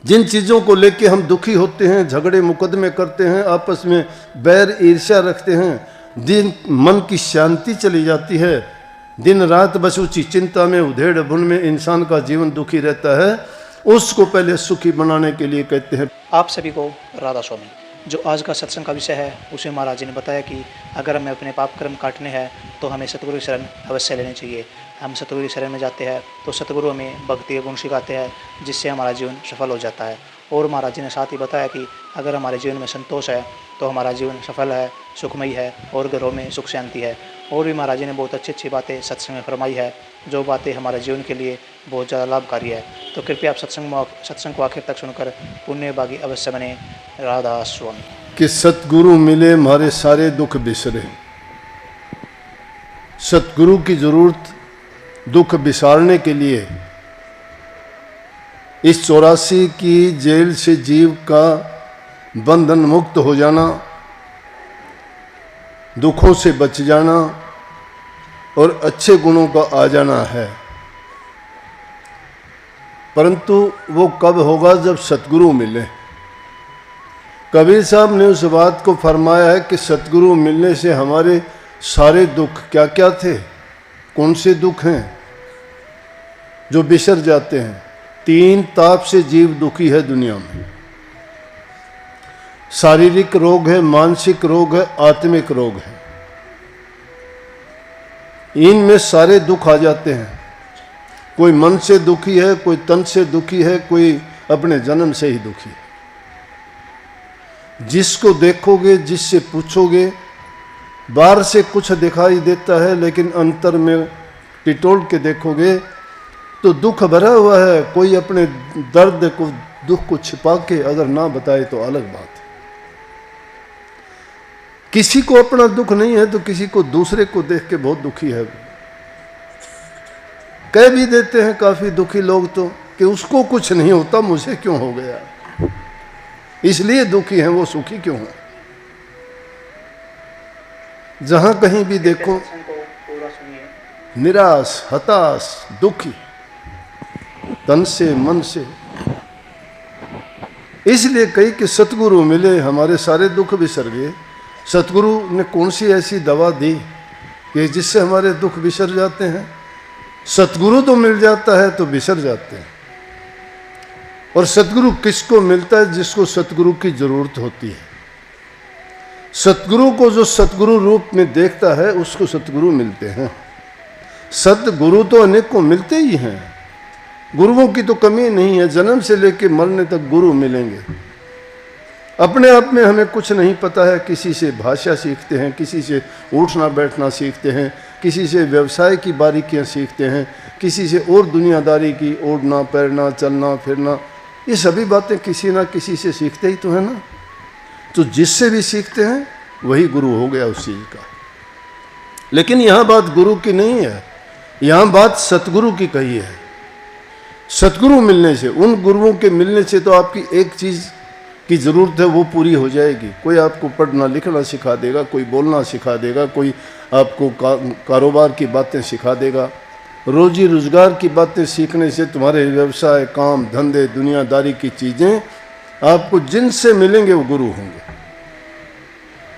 जिन चीज़ों को लेके हम दुखी होते हैं, झगड़े मुकदमे करते हैं, आपस में बैर ईर्ष्या रखते हैं, दिन मन की शांति चली जाती है, दिन रात बस ऊंची चिंता में, उधेड़ बुन में इंसान का जीवन दुखी रहता है, उसको पहले सुखी बनाने के लिए कहते हैं। आप सभी को राधा स्वामी। जो आज का सत्संग का विषय है उसे महाराज जी ने बताया कि अगर हमें अपने पाप कर्म काटने हैं तो हमें सतगुरु की शरण अवश्य लेनी चाहिए। हम सतगुरु की शरण में जाते हैं तो सतगुरु हमें भक्ति के गुण सिखाते हैं, जिससे हमारा जीवन सफल हो जाता है। और महाराज जी ने साथ ही बताया कि अगर हमारे जीवन में संतोष है तो हमारा जीवन सफल है, सुखमयी है और घरों में सुख शांति है। और भी महाराज जी ने बहुत अच्छी अच्छी बातें सत्संग में फरमाई है, जो बातें हमारे जीवन के लिए बहुत ज़्यादा लाभकारी है। तो कृपया आप सत्संग को आखिर तक सुनकर पुण्य भागी अवश्य बने। राधा स्वामी। कि सतगुरु मिले हमारे सारे दुख बिसरे। सतगुरु की जरूरत दुख बिसारने के लिए, इस 84 की जेल से जीव का बंधन मुक्त हो जाना, दुखों से बच जाना और अच्छे गुणों का आ जाना है। परंतु वो कब होगा? जब सतगुरु मिले। कबीर साहब ने उस बात को फरमाया है कि सतगुरु मिलने से हमारे सारे दुख क्या क्या थे, कौन से दुख हैं जो बिसर जाते हैं। 3 ताप से जीव दुखी है दुनिया में। शारीरिक रोग है, मानसिक रोग है, आत्मिक रोग है। इनमें सारे दुख आ जाते हैं। कोई मन से दुखी है, कोई तन से दुखी है, कोई अपने जन्म से ही दुखी है। जिसको देखोगे, जिससे पूछोगे, बाहर से कुछ दिखाई देता है, लेकिन अंतर में टिटोल के देखोगे तो दुख भरा हुआ है। कोई अपने दर्द को, दुख को छिपा के अगर ना बताए तो अलग बात है। किसी को अपना दुख नहीं है तो किसी को दूसरे को देख के बहुत दुखी है। कह भी देते हैं काफी दुखी लोग तो कि उसको कुछ नहीं होता, मुझे क्यों हो गया, इसलिए दुखी हैं, वो सुखी क्यों है। जहां कहीं भी देखो निराश, हताश, दुखी, तन से मन से। इसलिए कही कि सतगुरु मिले हमारे सारे दुख बिसर गए। सतगुरु ने कौन सी ऐसी दवा दी कि जिससे हमारे दुख बिसर जाते हैं? सतगुरु तो मिल जाता है तो बिसर जाते हैं। और सतगुरु किसको मिलता है? जिसको सतगुरु की जरूरत होती है। सतगुरु को जो सतगुरु रूप में देखता है उसको सतगुरु मिलते हैं। सतगुरु तो अनेक को मिलते ही हैं, गुरुओं की तो कमी नहीं है। जन्म से लेकर मरने तक गुरु मिलेंगे। अपने आप में हमें कुछ नहीं पता है। किसी से भाषा सीखते हैं, किसी से उठना बैठना सीखते हैं, किसी से व्यवसाय की बारीकियां सीखते हैं, किसी से और दुनियादारी की, ओढ़ना पैरना, चलना फिरना, ये सभी बातें किसी ना किसी से सीखते ही तो है ना। तो जिससे भी सीखते हैं वही गुरु हो गया उस चीज का। लेकिन यहां बात गुरु की नहीं है, यहां बात सतगुरु की कही है। सतगुरु मिलने से, उन गुरुओं के मिलने से तो आपकी एक चीज की जरूरत है वो पूरी हो जाएगी। कोई आपको पढ़ना लिखना सिखा देगा, कोई बोलना सिखा देगा, कोई आपको कारोबार की बातें सिखा देगा। रोजी रोजगार की बातें सीखने से तुम्हारे व्यवसाय, काम धंधे, दुनियादारी की चीजें आपको जिनसे मिलेंगे वो गुरु होंगे।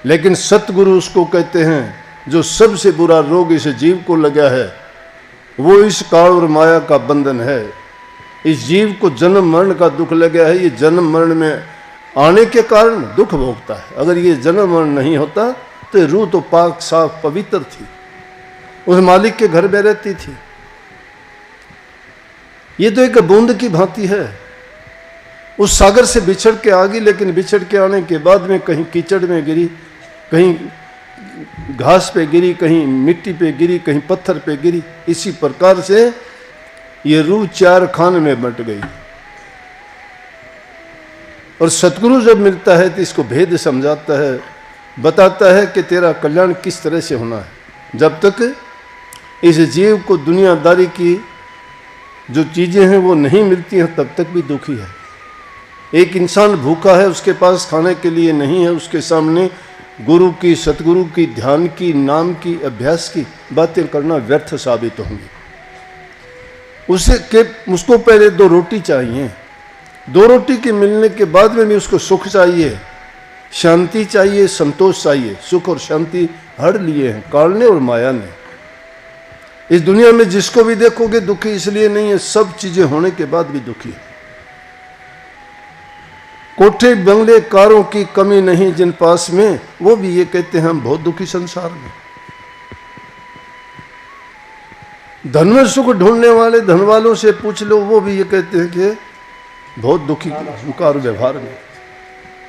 लेकिन सतगुरु उसको कहते हैं जो सबसे बुरा रोग इस जीव को लगा है, वो इस काल और माया का बंधन है। इस जीव को जन्म मरण का दुख लगा है। ये जन्म मरण में आने के कारण दुख भोगता है। अगर ये जन्म मरण नहीं होता तो रूह तो पाक साफ पवित्र थी, उस मालिक के घर में रहती थी। ये तो एक बूंद की भांति है, उस सागर से बिछड़ के आ गई, लेकिन बिछड़ के आने के बाद में कहीं कीचड़ में गिरी, कहीं घास पे गिरी, कहीं मिट्टी पे गिरी, कहीं पत्थर पे गिरी। इसी प्रकार से ये रूह 4 खान में बंट गई। और सतगुरु जब मिलता है तो इसको भेद समझाता है, बताता है कि तेरा कल्याण किस तरह से होना है। जब तक इस जीव को दुनियादारी की जो चीज़ें हैं वो नहीं मिलती हैं तब तक भी दुखी है। एक इंसान भूखा है, उसके पास खाने के लिए नहीं है, उसके सामने गुरु की, सतगुरु की, ध्यान की, नाम की, अभ्यास की बातें करना व्यर्थ साबित होंगी। उसको पहले 2 रोटी चाहिए, दो रोटी के मिलने के बाद में भी उसको सुख चाहिए, शांति चाहिए, संतोष चाहिए। सुख और शांति हड़ लिए हैं काल ने और माया ने। इस दुनिया में जिसको भी देखोगे दुखी इसलिए नहीं है, सब चीजें होने के बाद भी दुखी है। कोठे बंगले कारों की कमी नहीं जिन पास में, वो भी ये कहते हैं हम बहुत दुखी संसार में। धन में सुख ढूंढने वाले धन वालों से पूछ लो, वो भी ये कहते हैं कि बहुत दुखी कार व्यवहार में,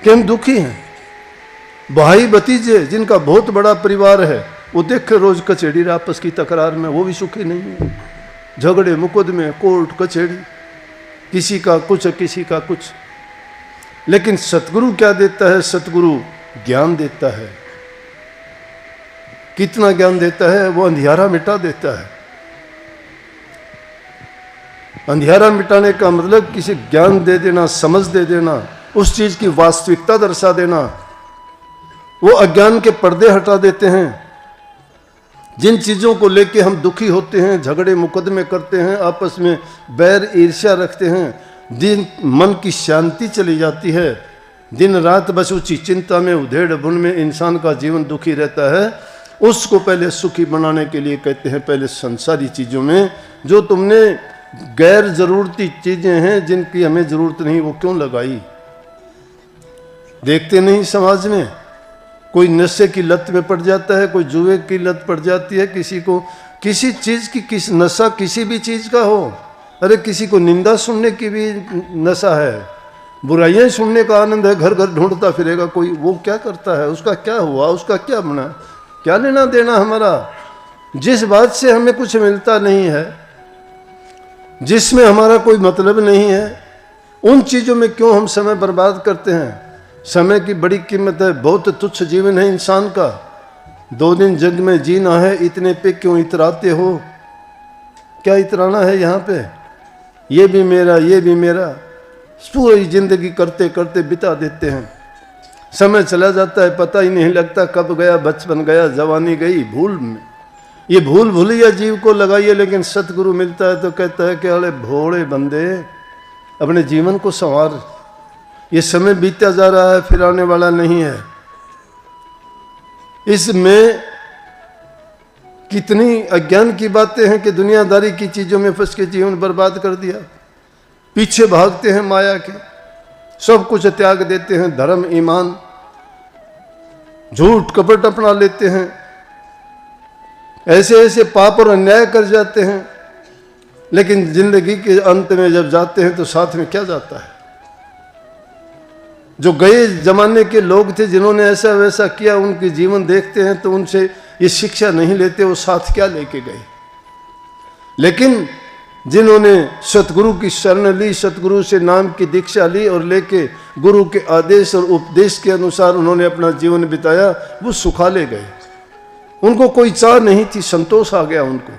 कि हम दुखी हैं। भाई भतीजे जिनका बहुत बड़ा परिवार है, वो देख रोज कचेड़ी आपस की तकरार में, वो भी सुखी नहीं है। झगड़े मुकदमे, कोर्ट कचेड़ी, किसी का कुछ किसी का कुछ। लेकिन सतगुरु क्या देता है? सतगुरु ज्ञान देता है। कितना ज्ञान देता है? वो अंधियारा मिटा देता है। अंधियारा मिटाने का मतलब किसी ज्ञान दे देना, समझ दे देना, उस चीज की वास्तविकता दर्शा देना। वो अज्ञान के पर्दे हटा देते हैं। जिन चीजों को लेके हम दुखी होते हैं, झगड़े मुकदमे करते हैं, आपस में बैर ईर्ष्या रखते हैं, दिन मन की शांति चली जाती है। दिन रात बस उसी चिंता में, उधेड़ बुन में इंसान का जीवन दुखी रहता है। उसको पहले सुखी बनाने के लिए कहते हैं पहले संसारी चीजों में जो तुमने गैर जरूरती चीजें हैं जिनकी हमें जरूरत नहीं, वो क्यों लगाई? देखते नहीं समाज में कोई नशे की लत में पड़ जाता है, कोई जुए की लत पड़ जाती है, किसी को किसी चीज की किस नशा किसी भी चीज का हो। अरे किसी को निंदा सुनने की भी नशा है, बुराइयां सुनने का आनंद है, घर घर ढूंढता फिरेगा कोई। वो क्या करता है? उसका क्या हुआ? उसका क्या बना? क्या लेना देना हमारा? जिस बात से हमें कुछ मिलता नहीं है, जिसमें हमारा कोई मतलब नहीं है, उन चीजों में क्यों हम समय बर्बाद करते हैं? समय की बड़ी कीमत है। बहुत तुच्छ जीवन है इंसान का। 2 दिन जग में जीना है, इतने पे क्यों इतराते हो? क्या इतराना है यहाँ पे? ये भी मेरा, ये भी मेरा, पूरी जिंदगी करते करते बिता देते हैं। समय चला जाता है, पता ही नहीं लगता कब गया, बचपन गया, जवानी गई, भूल में। ये भूल भूलिया जीव को लगाइए। लेकिन सतगुरु मिलता है तो कहता है कि अरे भोले बंदे, अपने जीवन को संवार। ये समय बीतता जा रहा है, फिर आने वाला नहीं है। इसमें कितनी अज्ञान की बातें हैं कि दुनियादारी की चीजों में फंस के जीवन बर्बाद कर दिया। पीछे भागते हैं माया के, सब कुछ त्याग देते हैं, धर्म ईमान झूठ कपट अपना लेते हैं, ऐसे ऐसे पाप और अन्याय कर जाते हैं। लेकिन जिंदगी के अंत में जब जाते हैं तो साथ में क्या जाता है? जो गए जमाने के लोग थे जिन्होंने ऐसा वैसा किया, उनके जीवन देखते हैं तो उनसे ये शिक्षा नहीं लेते, वो साथ क्या लेके गए। लेकिन जिन्होंने सतगुरु की शरण ली, सतगुरु से नाम की दीक्षा ली और लेके गुरु के आदेश और उपदेश के अनुसार उन्होंने अपना जीवन बिताया, वो सुखाले गए। उनको कोई चाह नहीं थी, संतोष आ गया उनको।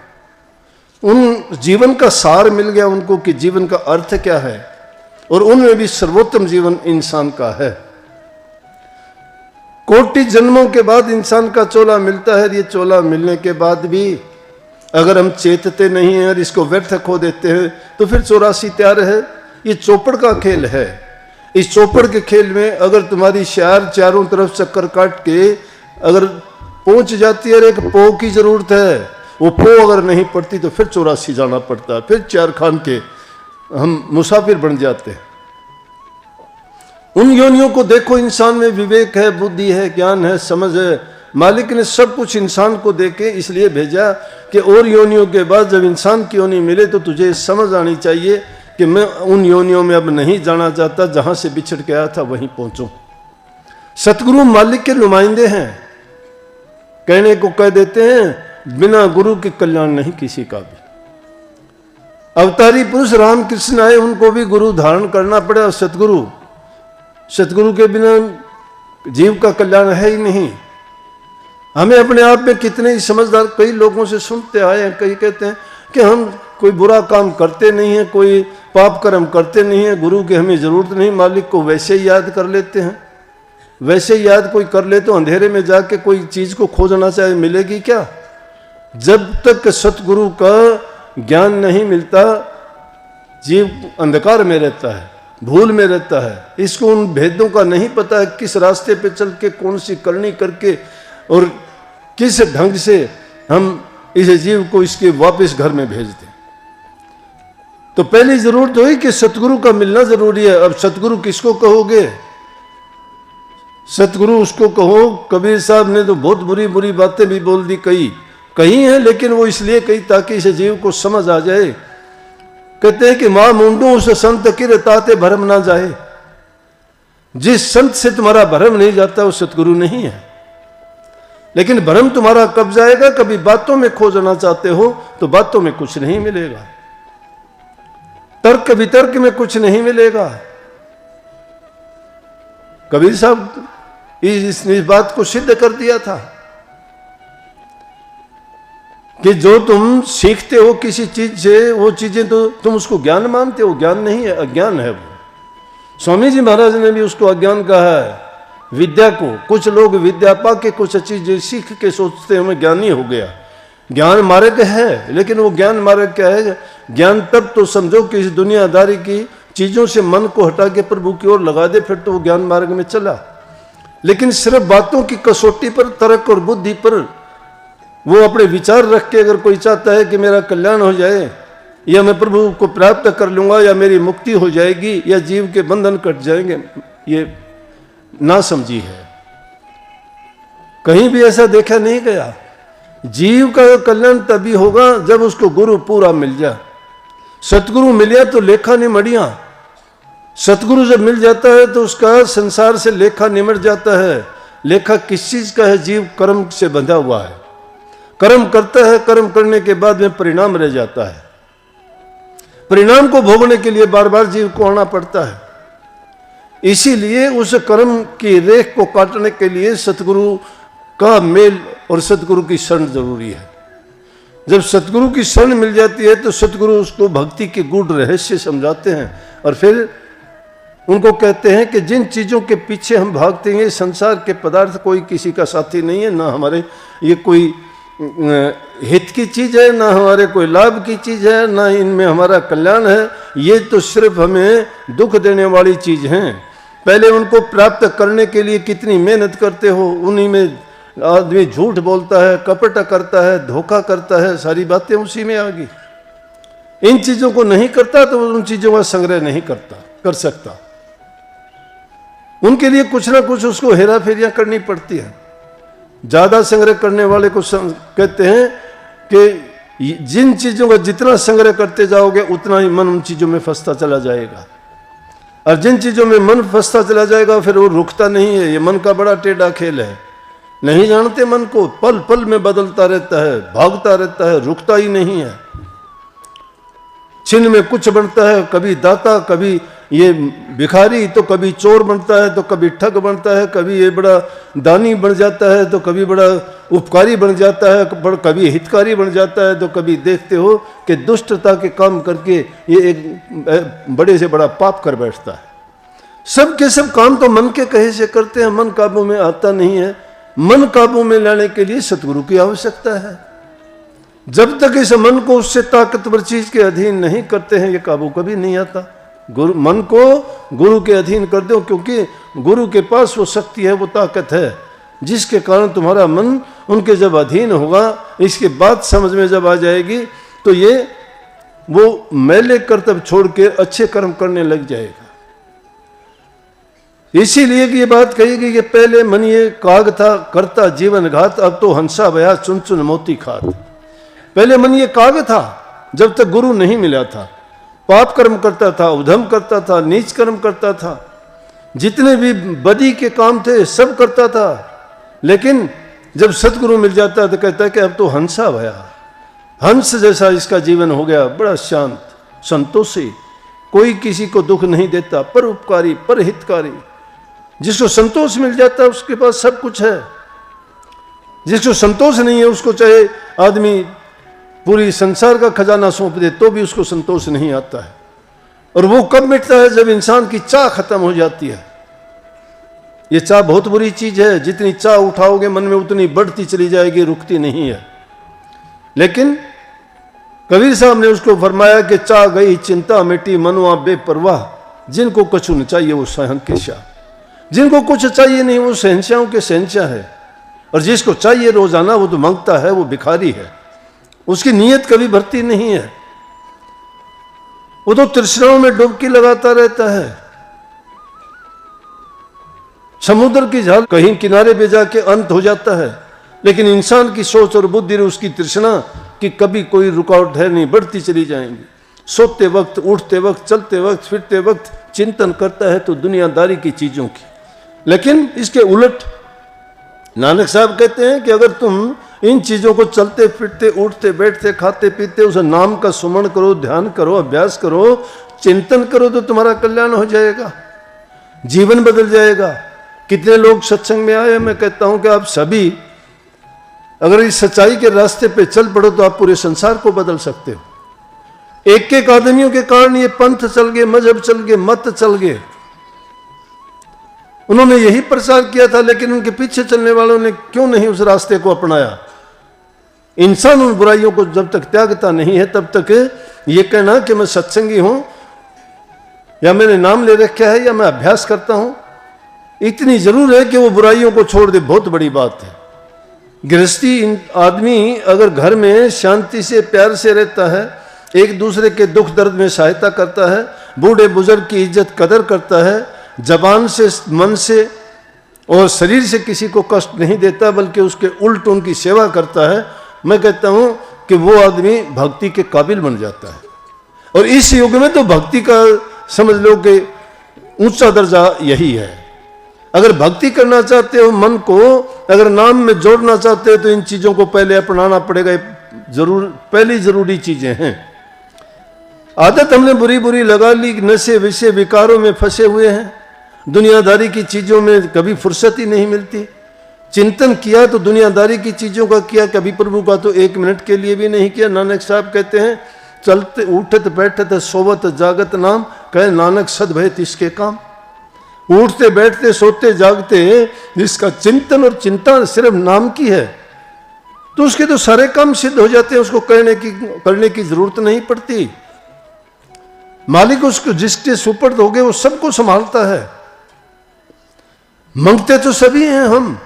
उन जीवन का सार मिल गया उनको कि जीवन का अर्थ क्या है, और उनमें भी सर्वोत्तम जीवन इंसान का है। कोटि जन्मों के बाद इंसान का चोला मिलता है। ये चोला मिलने के बाद भी अगर हम चेतते नहीं हैं और इसको व्यर्थ खो देते हैं तो फिर 84 तैयार है। ये चौपड़ का खेल है। इस चौपड़ के खेल में अगर तुम्हारी शार चारों तरफ चक्कर काट के अगर पहुंच जाती है, एक पो की जरूरत है, वो पो अगर नहीं पड़ती तो फिर 84 जाना पड़ता है, फिर 4 खान के हम मुसाफिर बन जाते हैं। उन योनियों को देखो, इंसान में विवेक है, बुद्धि है, ज्ञान है, समझ है। मालिक ने सब कुछ इंसान को देके इसलिए भेजा कि और योनियों के बाद जब इंसान की योनि मिले तो तुझे समझ आनी चाहिए कि मैं उन योनियों में अब नहीं जाना चाहता, जहां से बिछड़ के आया था वहीं पहुंचूं। सतगुरु मालिक के नुमाइंदे हैं। कहने को कह देते हैं बिना गुरु के कल्याण नहीं किसी का भी। अवतारी पुरुष रामकृष्ण आए, उनको भी गुरु धारण करना पड़े। और सतगुरु के बिना जीव का कल्याण है ही नहीं। हमें अपने आप में कितने ही समझदार, कई लोगों से सुनते आए हैं, कई कहते हैं कि हम कोई बुरा काम करते नहीं हैं, कोई पाप कर्म करते नहीं हैं, गुरु की हमें जरूरत नहीं, मालिक को वैसे ही याद कर लेते हैं। वैसे ही याद कोई कर ले तो अंधेरे में जाके कोई चीज को खोजना चाहे मिलेगी क्या? जब तक सतगुरु का ज्ञान नहीं मिलता जीव अंधकार में रहता है। भूल में रहता है, इसको उन भेदों का नहीं पता है, किस रास्ते पे चल के कौन सी करनी करके और किस ढंग से हम इस जीव को इसके वापस घर में भेज दें। तो पहली जरूरत तो है कि सतगुरु का मिलना जरूरी है। अब सतगुरु किसको कहोगे? सतगुरु उसको कहो, कबीर साहब ने तो बहुत बुरी बुरी बातें भी बोल दी, कही हैं, लेकिन वो इसलिए कही ताकि इस जीव को समझ आ जाए। कहते हैं कि मां मुंडू उस संत किर ताते भरम ना जाए। जिस संत से तुम्हारा भरम नहीं जाता वो सतगुरु नहीं है। लेकिन भरम तुम्हारा कब जाएगा? कभी बातों में खो जाना चाहते हो तो बातों में कुछ नहीं मिलेगा, तर्क वितर्क में कुछ नहीं मिलेगा। कबीर साहब इस बात को सिद्ध कर दिया था कि जो तुम सीखते हो किसी चीज से, वो चीजें तो तुम उसको ज्ञान मानते हो, ज्ञान नहीं है, अज्ञान है वो। स्वामी जी महाराज ने भी उसको अज्ञान कहा है विद्या को। कुछ लोग विद्या पा के कुछ चीजें सीख के सोचते हैं मैं ज्ञानी हो गया। ज्ञान मार्ग है, लेकिन वो ज्ञान मार्ग क्या है? ज्ञान तब तो समझो कि इस दुनियादारी की चीजों से मन को हटा के प्रभु की ओर लगा दे, फिर तो वो ज्ञान मार्ग में चला। लेकिन सिर्फ बातों की कसौटी पर, तर्क और बुद्धि पर वो अपने विचार रख के अगर कोई चाहता है कि मेरा कल्याण हो जाए, या मैं प्रभु को प्राप्त कर लूंगा, या मेरी मुक्ति हो जाएगी, या जीव के बंधन कट जाएंगे, ये ना समझी है। कहीं भी ऐसा देखा नहीं गया। जीव का कल्याण तभी होगा जब उसको गुरु पूरा मिल जाए। सतगुरु मिलिया तो लेखा निमड़िया। सतगुरु जब मिल जाता है तो उसका संसार से लेखा निमट जाता है। लेखा किस चीज का है? जीव कर्म से बंधा हुआ है, कर्म करता है, कर्म करने के बाद में परिणाम रह जाता है। परिणाम को भोगने के लिए बार बार जीव को आना पड़ता है। इसीलिए उस कर्म की रेख को काटने के लिए सतगुरु का मेल और सतगुरु की शरण जरूरी है। जब सतगुरु की शरण मिल जाती है तो सतगुरु उसको भक्ति के गूढ़ रहस्य समझाते हैं और फिर उनको कहते हैं कि जिन चीजों के पीछे हम भागते हैं, संसार के पदार्थ कोई किसी का साथी नहीं है, ना हमारे ये कोई हित की चीज है, ना हमारे कोई लाभ की चीज है, ना इनमें हमारा कल्याण है। ये तो सिर्फ हमें दुख देने वाली चीज हैं। पहले उनको प्राप्त करने के लिए कितनी मेहनत करते हो, उन्हीं में आदमी झूठ बोलता है, कपट करता है, धोखा करता है, सारी बातें उसी में आ गई। इन चीजों को नहीं करता तो उन चीजों का संग्रह नहीं कर सकता। उनके लिए कुछ ना कुछ उसको हेरा फेरियां करनी पड़ती है। ज्यादा संग्रह करने वाले को कहते हैं कि जिन चीजों का जितना संग्रह करते जाओगे उतना ही मन उन चीजों में फंसता चला जाएगा, और जिन चीजों में मन फंसता चला जाएगा फिर वो रुकता नहीं है। ये मन का बड़ा टेढ़ा खेल है। नहीं जानते मन को, पल पल में बदलता रहता है, भागता रहता है, रुकता ही नहीं है। छिन में कुछ बनता है, कभी दाता, कभी ये भिखारी, तो कभी चोर बनता है, तो कभी ठग बनता है, कभी ये बड़ा दानी बन जाता है, तो कभी बड़ा उपकारी बन जाता है, कभी हितकारी बन जाता है, तो कभी देखते हो कि दुष्टता के काम करके ये एक बड़े से बड़ा पाप कर बैठता है। सब के सब काम तो मन के कहे से करते हैं, मन काबू में आता नहीं है। मन काबू में लाने के लिए सतगुरु की आवश्यकता है। जब तक इस मन को उससे ताकतवर चीज के अधीन नहीं करते हैं, ये काबू कभी नहीं आता। मन को गुरु के अधीन कर दो, क्योंकि गुरु के पास वो शक्ति है, वो ताकत है, जिसके कारण तुम्हारा मन उनके जब अधीन होगा, इसके बाद समझ में जब आ जाएगी तो ये वो मैले कर्तव्य छोड़ के अच्छे कर्म करने लग जाएगा। इसीलिए कि ये बात कही गई कि पहले मन ये काग था, करता जीवन घात, अब तो हंसा बया चुन चुन मोती खात। पहले मन ये काग था जब तक गुरु नहीं मिला था, पाप कर्म करता था, उधम करता था, नीच कर्म करता था, जितने भी बदी के काम थे सब करता था। लेकिन जब सतगुरु मिल जाता है तो कहता है कि अब तो हंसा भया, हंस जैसा इसका जीवन हो गया, बड़ा शांत, संतोषी, कोई किसी को दुख नहीं देता, परोपकारी, परहितकारी। जिसको संतोष मिल जाता है उसके पास सब कुछ है। जिसको संतोष नहीं है उसको चाहे आदमी पूरी संसार का खजाना सौंप दे तो भी उसको संतोष नहीं आता है। और वो कब मिटता है? जब इंसान की चाह खत्म हो जाती है। ये चाह बहुत बुरी चीज है, जितनी चाह उठाओगे मन में उतनी बढ़ती चली जाएगी, रुकती नहीं है। लेकिन कबीर साहब ने उसको फरमाया कि चाह गई चिंता मिटी, मनवा बेपरवाह, जिनको कछु न चाहिए वो सहन के शाह, जिनको कुछ चाहिए नहीं वो शहंशाहों के शहंशाह है, और जिसको चाहिए रोजाना वो तो मांगता है, वो भिखारी है, उसकी नीयत कभी भरती नहीं है, वो तो तृष्णाओं में डुबकी लगाता रहता है। समुद्र की झाल कहीं किनारे पे जाके अंत हो जाता है, लेकिन इंसान की सोच और बुद्धि और उसकी तृष्णा की कभी कोई रुकावट है नहीं, बढ़ती चली जाएंगी। सोते वक्त, उठते वक्त, चलते वक्त, फिरते वक्त चिंतन करता है तो दुनियादारी की चीजों की। लेकिन इसके उलट नानक साहब कहते हैं कि अगर तुम इन चीजों को चलते फिरते, उठते बैठते, खाते पीते उस नाम का सुमरण करो, ध्यान करो, अभ्यास करो, चिंतन करो तो तुम्हारा कल्याण हो जाएगा, जीवन बदल जाएगा। कितने लोग सत्संग में आए, मैं कहता हूं कि आप सभी अगर इस सच्चाई के रास्ते पे चल पड़ो तो आप पूरे संसार को बदल सकते हो। एक एक आदमियों के कारण ये पंथ चल गए, मजहब चल गए, मत चल गए। उन्होंने यही प्रचार किया था, लेकिन उनके पीछे चलने वालों ने क्यों नहीं उस रास्ते को अपनाया। इंसान उन बुराइयों को जब तक त्यागता नहीं है तब तक ये कहना कि मैं सत्संगी हूं या मैंने नाम ले रखा है या मैं अभ्यास करता हूं, इतनी जरूर है कि वो बुराइयों को छोड़ दे, बहुत बड़ी बात है। गृहस्थी आदमी अगर घर में शांति से, प्यार से रहता है, एक दूसरे के दुख दर्द में सहायता करता है, बूढ़े बुजुर्ग की इज्जत कदर करता है, जबान से, मन से और शरीर से किसी को कष्ट नहीं देता बल्कि उसके उल्ट उनकी सेवा करता है, मैं कहता हूं कि वो आदमी भक्ति के काबिल बन जाता है। और इस युग में तो भक्ति का समझ लो कि ऊंचा दर्जा यही है। अगर भक्ति करना चाहते हो, मन को अगर नाम में जोड़ना चाहते हो तो इन चीजों को पहले अपनाना पड़ेगा। जरूर पहली जरूरी चीजें हैं। आदत हमने बुरी बुरी लगा ली, नशे विषय विकारों में फंसे हुए हैं, दुनियादारी की चीजों में कभी फुर्सत ही नहीं मिलती। चिंतन किया तो दुनियादारी की चीजों का किया, कभी प्रभु का तो एक मिनट के लिए भी नहीं किया। नानक साहब कहते हैं, चलते उठत बैठत सोवत जागत नाम, कहे नानक सद भय तिसके काम। उठते बैठते सोते जागते जिसका चिंतन और चिंता सिर्फ नाम की है तो उसके तो सारे काम सिद्ध हो जाते हैं, उसको करने की जरूरत नहीं पड़ती। मालिक उसको जिसके सुपर्द हो गए वो सबको संभालता है। मांगते तो सभी हैं हम,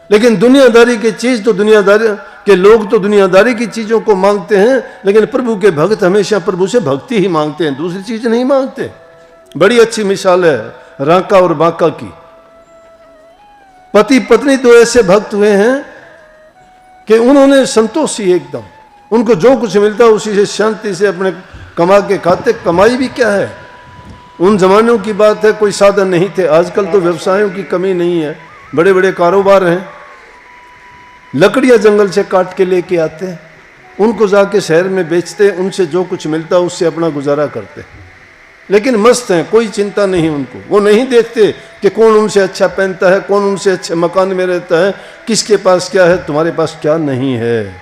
लेकिन दुनियादारी की चीज तो दुनियादारी के लोग तो दुनियादारी की चीजों को मांगते हैं, लेकिन प्रभु के भक्त हमेशा प्रभु से भक्ति ही मांगते हैं, दूसरी चीज नहीं मांगते। बड़ी अच्छी मिसाल है राका और बांका की। पति पत्नी दो ऐसे भक्त हुए हैं कि उन्होंने संतोषी एकदम, उनको जो कुछ मिलता उसी से शांति से अपने कमा के खाते। कमाई भी क्या है, उन जमानों की बात है, कोई साधन नहीं थे। आजकल तो व्यवसायों की कमी नहीं है, बड़े बड़े कारोबार हैं। लकड़ियां जंगल से काट के लेके आते हैं, उनको जाके शहर में बेचते, उनसे जो कुछ मिलता उससे अपना गुजारा करते, लेकिन मस्त हैं, कोई चिंता नहीं उनको। वो नहीं देखते कि कौन उनसे अच्छा पहनता है, कौन उनसे अच्छे मकान में रहता है, किसके पास क्या है, तुम्हारे पास क्या नहीं है।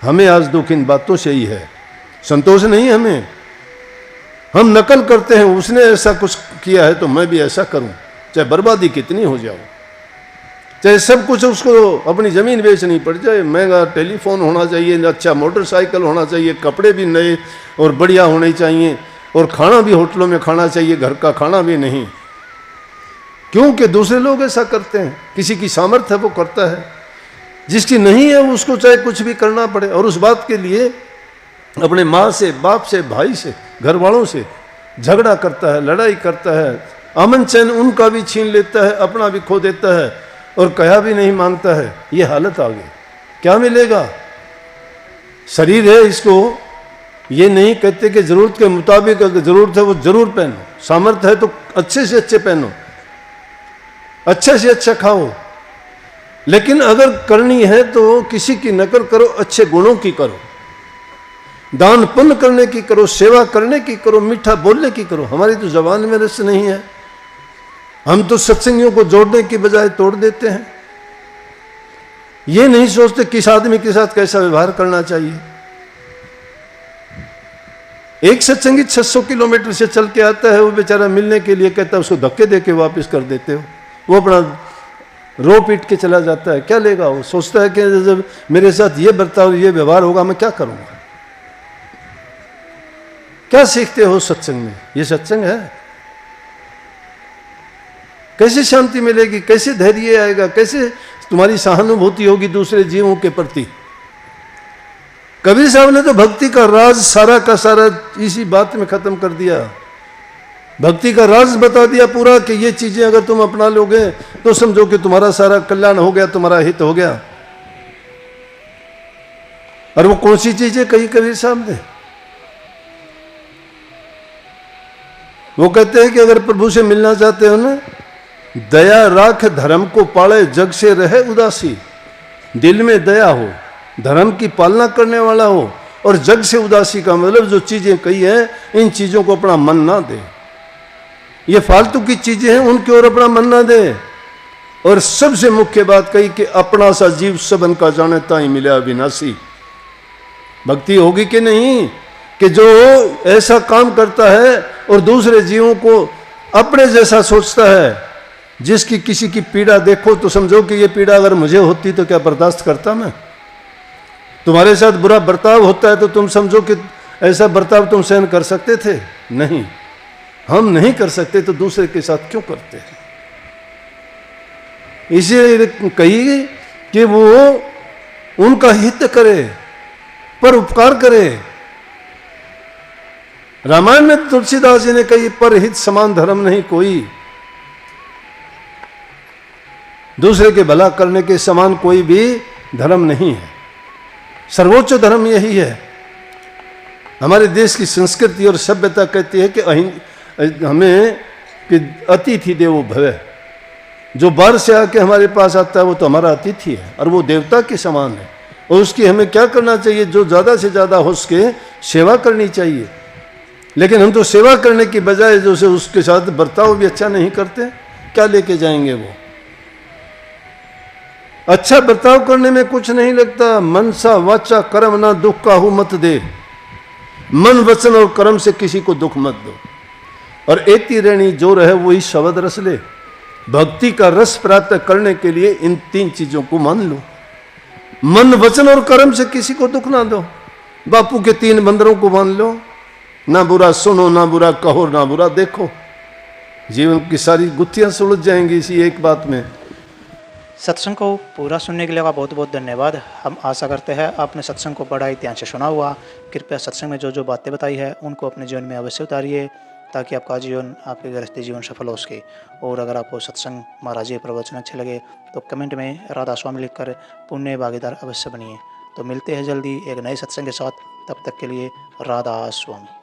हमें आज दुख इन बातों से ही है, संतोष नहीं हमें। हम नकल करते हैं, उसने ऐसा कुछ किया है तो मैं भी ऐसा करूं, चाहे बर्बादी कितनी हो जाओ, चाहे सब कुछ उसको अपनी जमीन बेचनी पड़ जाए, महंगा टेलीफोन होना चाहिए, अच्छा मोटरसाइकिल होना चाहिए, कपड़े भी नए और बढ़िया होने चाहिए, और खाना भी होटलों में खाना चाहिए, घर का खाना भी नहीं। क्योंकि दूसरे लोग ऐसा करते हैं, किसी की सामर्थ्य है वो करता है, जिसकी नहीं है उसको चाहे कुछ भी करना पड़े, और उस बात के लिए अपने माँ से, बाप से, भाई से, घर वालों से झगड़ा करता है, लड़ाई करता है, अमन चैन उनका भी छीन लेता है, अपना भी खो देता है, और कहा भी नहीं मानता है। ये हालत आ गई, क्या मिलेगा। शरीर है, इसको ये नहीं कहते कि जरूरत के मुताबिक अगर जरूरत है वो जरूर पहनो, सामर्थ्य है तो अच्छे से अच्छे पहनो, अच्छे से अच्छा खाओ, लेकिन अगर करनी है तो किसी की नकल करो, अच्छे गुणों की करो, दान पुण्य करने की करो, सेवा करने की करो, मीठा बोलने की करो। हमारी तो जबान में रस नहीं है, हम तो सत्संगियों को जोड़ने की बजाय तोड़ देते हैं। ये नहीं सोचते किस आदमी के साथ कैसा व्यवहार करना चाहिए। एक सत्संगी 600 किलोमीटर से चल के आता है, वो बेचारा मिलने के लिए कहता है, उसको धक्के दे के वापिस कर देते हो, वो अपना रो पीट के चला जाता है। क्या लेगा वो, सोचता है कि जब मेरे साथ ये बर्ताव ये व्यवहार होगा मैं क्या करूंगा। क्या सीखते हो सत्संग में? ये सत्संग है? कैसे शांति मिलेगी, कैसे धैर्य आएगा, कैसे तुम्हारी सहानुभूति होगी दूसरे जीवों के प्रति? कबीर साहब ने तो भक्ति का राज सारा का सारा इसी बात में खत्म कर दिया। भक्ति का राज बता दिया पूरा कि ये चीजें अगर तुम अपना लोगे तो समझो कि तुम्हारा सारा कल्याण हो गया, तुम्हारा हित हो गया। और वो कौन सी चीजें कही कबीर साहब ने? वो कहते हैं कि अगर प्रभु से मिलना चाहते हो ना, दया राख धर्म को पाले, जग से रहे उदासी। दिल में दया हो, धर्म की पालना करने वाला हो, और जग से उदासी का मतलब जो चीजें कही है इन चीजों को अपना मन ना दे। ये फालतू की चीजें हैं, उनकी ओर अपना मन ना दे। और सबसे मुख्य बात कही कि अपना सा जीव सबन का जाने ताई मिला अविनाशी। भक्ति होगी कि नहीं कि जो ऐसा काम करता है और दूसरे जीवों को अपने जैसा सोचता है, जिसकी किसी की पीड़ा देखो तो समझो कि ये पीड़ा अगर मुझे होती तो क्या बर्दाश्त करता मैं? तुम्हारे साथ बुरा बर्ताव होता है तो तुम समझो कि ऐसा बर्ताव तुम सहन कर सकते थे? नहीं, हम नहीं कर सकते तो दूसरे के साथ क्यों करते हैं? इसलिए कही कि वो उनका हित करे, पर उपकार करे। रामायण में तुलसीदास जी ने कही, पर हित समान धर्म नहीं कोई। दूसरे के भला करने के समान कोई भी धर्म नहीं है। सर्वोच्च धर्म यही है। हमारे देश की संस्कृति और सभ्यता कहती है कि हमें कि अतिथि देवो भव। जो बाहर से आके हमारे पास आता है वो तो हमारा अतिथि है और वो देवता के समान है, और उसकी हमें क्या करना चाहिए? जो ज़्यादा से ज़्यादा हो सके सेवा करनी चाहिए। लेकिन हम तो सेवा करने की बजाय जो से उसके साथ बर्ताव भी अच्छा नहीं करते। क्या लेके जाएंगे वो? अच्छा बर्ताव करने में कुछ नहीं लगता। मनसा वाचा कर्म ना दुख काहू मत दे। मन वचन और कर्म से किसी को दुख मत दो। और एति रेणी जो रहे वही शब्द रस ले। भक्ति का रस प्राप्त करने के लिए इन तीन चीजों को मान लो। मन वचन और कर्म से किसी को दुख ना दो। बापू के तीन बंदरों को मान लो, ना बुरा सुनो, ना बुरा कहो, ना बुरा देखो। जीवन की सारी गुत्थियां सुलझ जाएंगी इसी एक बात में। सत्संग को पूरा सुनने के लिए आपका बहुत बहुत धन्यवाद। हम आशा करते हैं आपने सत्संग को बड़ा ही ध्यान से सुना हुआ। कृपया सत्संग में जो जो बातें बताई है उनको अपने जीवन में अवश्य उतारिए, ताकि आपका जीवन, आपके गृहस्थी जीवन सफल हो सके। और अगर आपको सत्संग महाराज जी प्रवचन अच्छे लगे तो कमेंट में राधा स्वामी लिखकर पुण्य भागीदार अवश्य बनिए। तो मिलते हैं जल्दी एक नए सत्संग के साथ। तब तक के लिए राधा स्वामी।